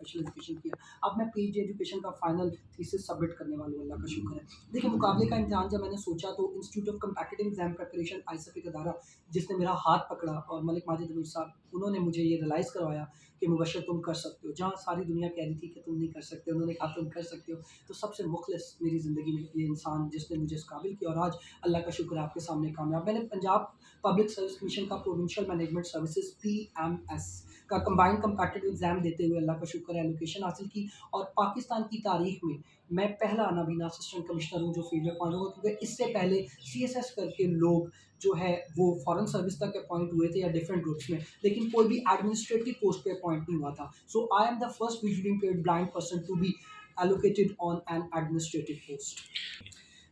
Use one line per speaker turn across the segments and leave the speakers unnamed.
Special education کیا. اب میں پی جی ایجوکیشن کا فائنل تھیسس سبمٹ کرنے والا ہوں, اللہ کا شکر ہے. دیکھیں مقابلے کا امتحان جب میں نے سوچا تو institute of competitive exam preparation آئیسف ایک ادارہ جس نے میرا ہاتھ پکڑا, اور ملک ماجد امیر صاحب انہوں نے مجھے یہ ریلائز کروایا کہ مبشر تم کر سکتے ہو, جہاں ساری دنیا کہہ رہی تھی کہ تم نہیں کر سکتے, انہوں نے کہا تم کر سکتے ہو. تو سب سے مخلص میری زندگی میں یہ انسان جس نے مجھے اس قابل کیا, اور آج اللہ کا شکر ہے آپ کے سامنے کامیاب. میں نے پنجاب پبلک سروس کمیشن کا پروونشل مینجمنٹ سروسز PMS کا کمبائنڈ کمپیٹیٹیو ایگزام دیتے ہوئے اللہ کا شکر ہے ایلوکیشن حاصل کی, اور پاکستان کی تاریخ میں پہلا نابینا اسسٹنٹ کمشنر ہوں جو فیلڈ اپوائنٹ ہوا, کیونکہ اس سے پہلے CSS کر کے لوگ جو ہے وہ فارن سروس تک اپوائنٹ ہوئے تھے یا ڈفرینٹ گروپس میں, لیکن کوئی بھی ایڈمنسٹریٹو پوسٹ پہ اپوائنٹ نہیں ہوا تھا. So I am the first visually impaired blind person to be allocated on an administrative post.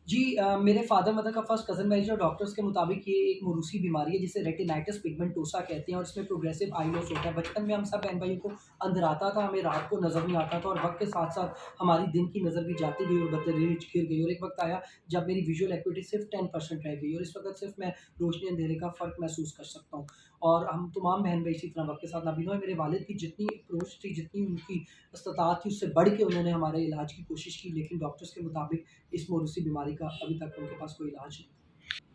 جی میرے فادر مدر کا فرسٹ کزن میرج, اور ڈاکٹرس کے مطابق یہ ایک موروثی بیماری ہے جسے ریٹینائٹس پگمنٹوسا کہتے ہیں, اور اس میں پروگریسو آئی لاس ہوتا ہے. بچپن میں ہم سب بہن بھائیوں کو اندر آتا تھا, ہمیں رات کو نظر نہیں آتا تھا, اور وقت کے ساتھ ساتھ ہماری دن کی نظر بھی جاتی گئی اور بتدریج گر گئی, اور ایک وقت آیا جب میری ویژول ایکوٹی صرف 10% رہ گئی, اور اس وقت صرف میں روشنی اندھیرے کا فرق محسوس کر سکتا ہوں. اور ہم تمام بہن بھائی اسی طرح وقت کے ساتھ نابینا ہوئے. میرے والد کی جتنی اپروچ تھی, جتنی ان کی استطاعت تھی, اس سے بڑھ کے انہوں نے ہمارے علاج کی کوشش کی, لیکن ڈاکٹرس کے مطابق اس موروثی بیماری کا ابھی تک ان کے پاس کوئی علاج نہیں.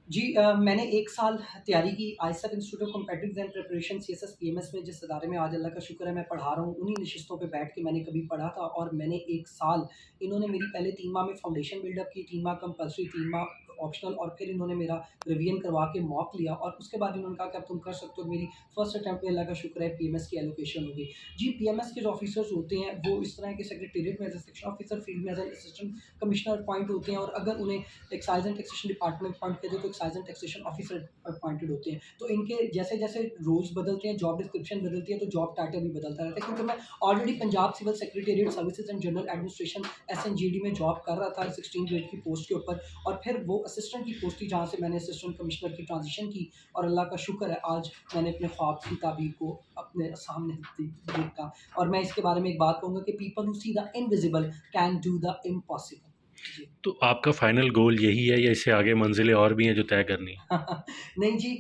جی میں نے 1 سال تیاری کی آئیسف institute of competitive exam preparation CSS PMS میں, جس ادارے میں آج اللہ کا شکر ہے میں پڑھا رہا ہوں. انہی نشستوں پہ بیٹھ کے میں نے کبھی پڑھا تھا, اور میں نے 1 سال انہوں نے میری پہلے 3 ماہ میں فاؤنڈیشن بلڈ اپ کی, 3 ماہ کمپلسری, 3 ماہ آپشنل, اور پھر انہوں نے میرا ریویژن کروا کے موک لیا, اور اس کے بعد انہوں نے کہا کہ اب تم کر سکتے ہو. میری فرسٹ اٹیمپٹ پہ اللہ کا شکر ہے PMS کی ایلوکیشن ہو گئی. جی PMS کے جو آفیسرز ہوتے ہیں وہ اس طرح کے سیکریٹریٹ میں as a section officer, field میں as a assistant commissioner appoint ہوتے ہیں, اور اگر انہیں excise and taxation department appoint کیا جائے تو excise and taxation officer appointed ہوتے ہیں. تو ان کے جیسے جیسے رولز بدلتے ہیں, جاب ڈسکرپشن بدلتی ہے, تو جاب ٹائٹل بھی بدلتا رہتا ہے. کیونکہ میں already Punjab civil secretariat services and general administration SNGD میں جاب کر رہا تھا 16 گریڈ کی پوسٹ کے اوپر, اور پھر وہ اسسٹنٹ کی پوسٹ تھی جہاں سے میں نے اسسٹنٹ کمشنر کی ٹرانزیشن کی, اور اللہ کا شکر ہے آج میں نے اپنے خواب کی تعبیر کو اپنے سامنے دیکھا. اور میں اس کے بارے میں ایک بات کہوں گا کہ people who see the invisible can do the impossible.
تو آپ کا فائنل گول یہی ہے یا اس سے آگے منزلیں اور بھی ہیں جو طے کرنی ہیں؟
نہیں جی,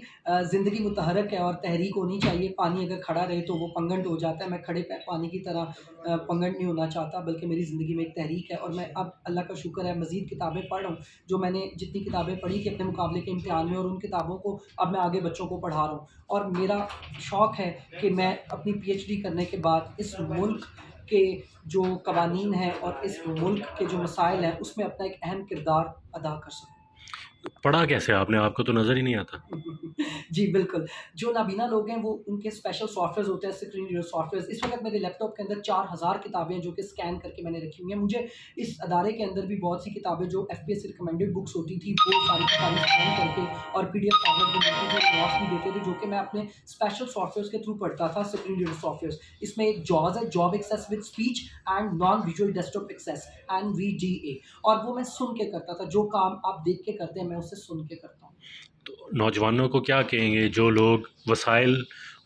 زندگی متحرک ہے اور تحریک ہونی چاہیے. پانی اگر کھڑا رہے تو وہ پنگنٹ ہو جاتا ہے. میں کھڑے پانی کی طرح پنگنٹ نہیں ہونا چاہتا, بلکہ میری زندگی میں ایک تحریک ہے, اور میں اب اللہ کا شکر ہے مزید کتابیں پڑھ رہا ہوں. جو میں نے جتنی کتابیں پڑھی کہ اپنے مقابلے کے امتحان میں, اور ان کتابوں کو اب میں آگے بچوں کو پڑھا رہا ہوں. اور میرا شوق ہے کہ میں اپنی PhD کرنے کے بعد اس ملک کے جو قوانین ہیں اور اس ملک کے جو مسائل ہیں اس میں اپنا ایک اہم کردار ادا کر سکوں.
پڑھا کیسے آپ نے؟ آپ کو تو نظر ہی نہیں آتا.
جی بالکل, جو نابینا لوگ ہیں وہ ان کے اسپیشل سافٹ ویئرز ہوتے ہیں, اسکرین ریڈر سافٹ ویئرز. اس وقت میرے لیپ ٹاپ کے اندر 4000 کتابیں ہیں جو کہ اسکین کر کے میں نے رکھی ہوئی ہیں. مجھے اس ادارے کے اندر بھی بہت سی کتابیں جو FPS ریکمینڈیڈ بکس ہوتی تھی وہ ساری اسکین کر کے, اور PDF فارمیٹ میں ملتی تھی, نوٹس بھی دیتے تھے جو کہ میں اپنے اسپیشل سافٹ ویئرز کے تھرو پڑھتا تھا, اسکرین ریڈر سافٹ ویئرز. اس میں ایک جاز ہے, job access with speech and non visual desktop access NVDA, اور وہ میں سن کے کرتا تھا. جو کام آپ دیکھ کے کرتے ہیں میں اسے سن کے کرتا ہوں.
تو نوجوانوں کو کیا کہیں گے جو لوگ وسائل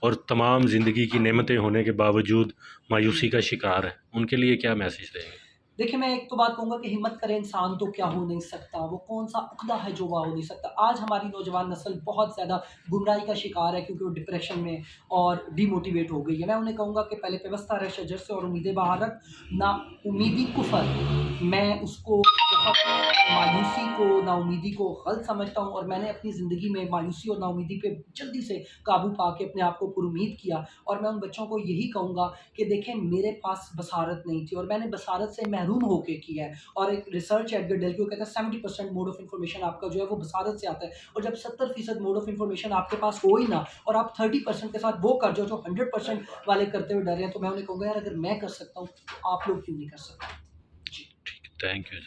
اور تمام زندگی کی نعمتیں ہونے کے باوجود مایوسی کا شکار ہیں, ان کے لیے کیا میسیج رہیں گے؟
دیکھیں میں ایک تو بات کہوں گا کہ ہمت کرے انسان تو کیا ہو نہیں سکتا. وہ کون سا عقدہ ہے جو وہ ہو نہیں سکتا. آج ہماری نوجوان نسل بہت زیادہ گمراہی کا شکار ہے کیونکہ وہ ڈپریشن میں اور ڈی موٹیویٹ ہو گئی ہے. میں انہیں کہوں گا کہ پہلے پیوستہ رہ شجر سے اور امیدیں باہر رکھ. نا امیدی کفر, میں اس کو بہت مایوسی کو, نا امیدی کو غلط سمجھتا ہوں, اور میں نے اپنی زندگی میں مایوسی اور نا امیدی پہ جلدی سے قابو پا کے اپنے آپ کو پر امید کیا. اور میں ان بچوں کو یہی کہوں گا کہ دیکھیں میرے پاس بصارت نہیں تھی اور میں نے بصارت سے محروم ہو کے کیا ہے. اور ایک ریسرچ ایڈگر ڈیل کہتا ہے 70% موڈ آف انفارمیشن آپ کا جو ہے وہ بصارت سے آتا ہے, اور جب 70% موڈ آف انفارمیشن آپ کے پاس ہو ہی نہ اور آپ 30% کے ساتھ وہ کر جو 100% والے کرتے ہوئے ڈر رہے ہیں, تو میں انہیں کہوں گا یار اگر میں کر سکتا ہوں تو آپ لوگ کیوں نہیں کر سکتے.
ٹھیک ہے, تھینک یو.